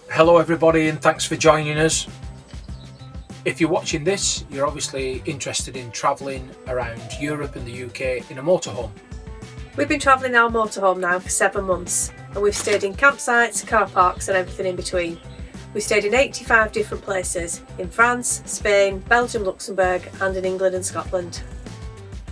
Hello everybody and thanks for joining us. If you're watching this, you're obviously interested in travelling around Europe and the UK in a motorhome. We've been travelling our motorhome now for 7 months and we've stayed in campsites, car parks and everything in between. We've stayed in 85 different places in France, Spain, Belgium, Luxembourg and in England and Scotland.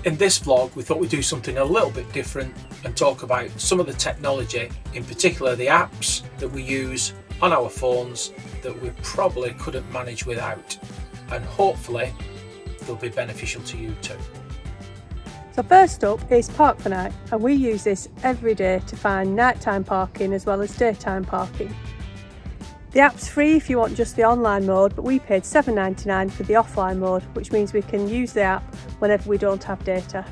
In this vlog we thought we'd do something a little bit different and talk about some of the technology, in particular the apps that we use on our phones that we probably couldn't manage without, and hopefully they'll be beneficial to you too. So first up is Parkfyre, and we use this every day to find nighttime parking as well as daytime parking. The app's free if you want just the online mode, but we paid $7.99 for the offline mode, which means we can use the app whenever we don't have data.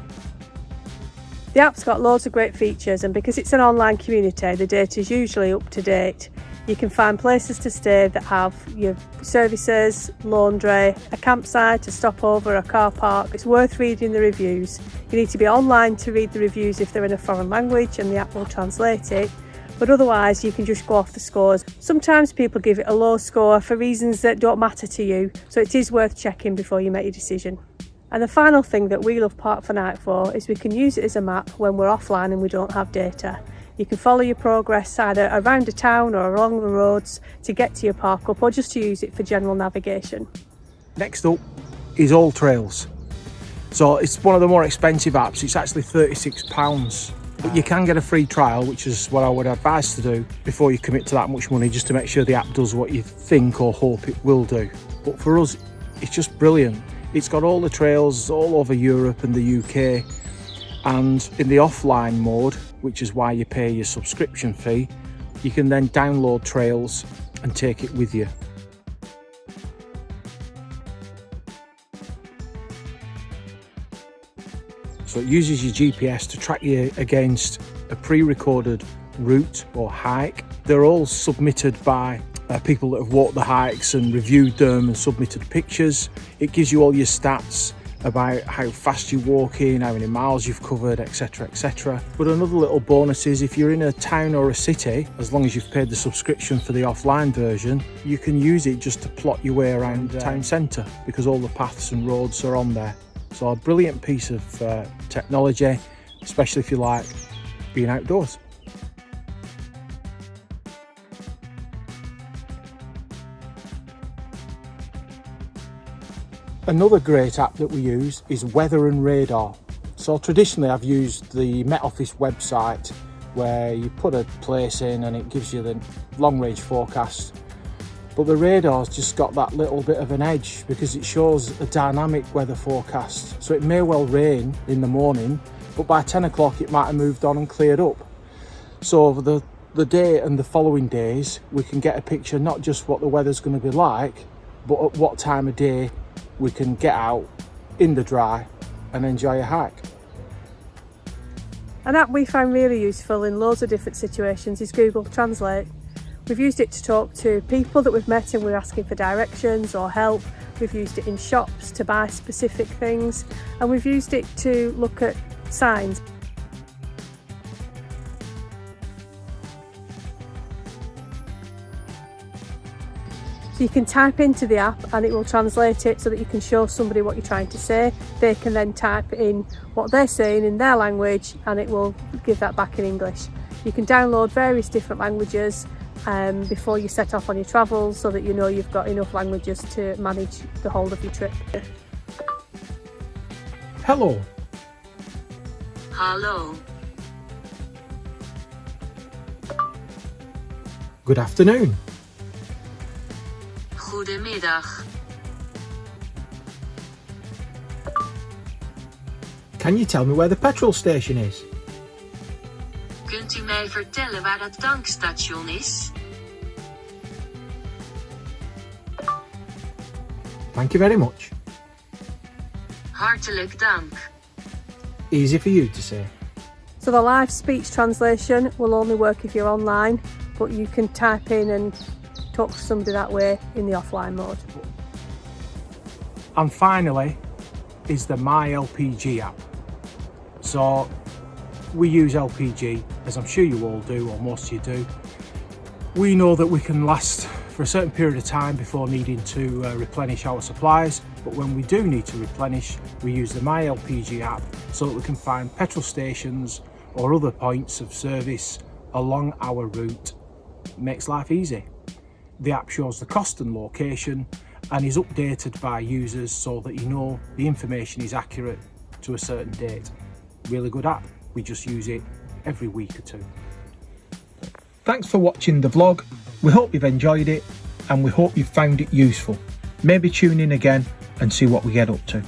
The app's got loads of great features, and because it's an online community, the data is usually up to date. You can find places to stay that have your services, laundry, a campsite, a stopover, a car park. It's worth reading the reviews. You need to be online to read the reviews if they're in a foreign language and the app will translate it, but otherwise you can just go off the scores. Sometimes people give it a low score for reasons that don't matter to you, so it is worth checking before you make your decision. And the final thing that we love Parkfyre for is we can use it as a map when we're offline and we don't have data. You can follow your progress either around a town or along the roads to get to your park up, or just to use it for general navigation. Next up is All Trails. So it's one of the more expensive apps. It's actually £36, but you can get a free trial, which is what I would advise to do before you commit to that much money, just to make sure the app does what you think or hope it will do. But for us, it's just brilliant. It's got all the trails all over Europe and the UK, and in the offline mode, which is why you pay your subscription fee, you can then download trails and take it with you. So it uses your GPS to track you against a pre-recorded route or hike. They're all submitted by people that have walked the hikes and reviewed them and submitted pictures. It gives you all your stats about how fast you're walking, how many miles you've covered, etc, etc. But another little bonus is if you're in a town or a city, as long as you've paid the subscription for the offline version, you can use it just to plot your way around the town centre, because all the paths and roads are on there. So a brilliant piece of technology, especially if you like being outdoors. Another great app that we use is Weather and Radar. So traditionally I've used the Met Office website, where you put a place in and it gives you the long range forecast. But the radar's just got that little bit of an edge because it shows a dynamic weather forecast. So it may well rain in the morning, but by 10 o'clock it might have moved on and cleared up. So over the day and the following days, we can get a picture not just what the weather's going to be like, but at what time of day we can get out in the dry and enjoy a hike. An app we find really useful in loads of different situations is Google Translate. We've used it to talk to people that we've met and we're asking for directions or help. We've used it in shops to buy specific things, and we've used it to look at signs. So you can type into the app and it will translate it so that you can show somebody what you're trying to say. They can then type in what they're saying in their language and it will give that back in English. You can download various different languages before you set off on your travels, so that you know you've got enough languages to manage the whole of your trip. Hello. Hallo. Good afternoon. Goedemiddag. Can you tell me where the petrol station is? Kunt u mij vertellen waar het tankstation is? Thank you very much. Hartelijk dank. Easy for you to say. So the live speech translation will only work if you're online, but you can type in and talk to somebody that way in the offline mode. And finally is the My LPG app. So we use LPG, as I'm sure you all do, or most of you do. We know that we can last for a certain period of time before needing to replenish our supplies, but when we do need to replenish, we use the My LPG app so that we can find petrol stations or other points of service along our route. Makes life easy. The app shows the cost and location and is updated by users so that you know the information is accurate to a certain date. Really good app. We just use it every week or two. Thanks for watching the vlog. We hope you've enjoyed it and we hope you've found it useful. Maybe tune in again and see what we get up to.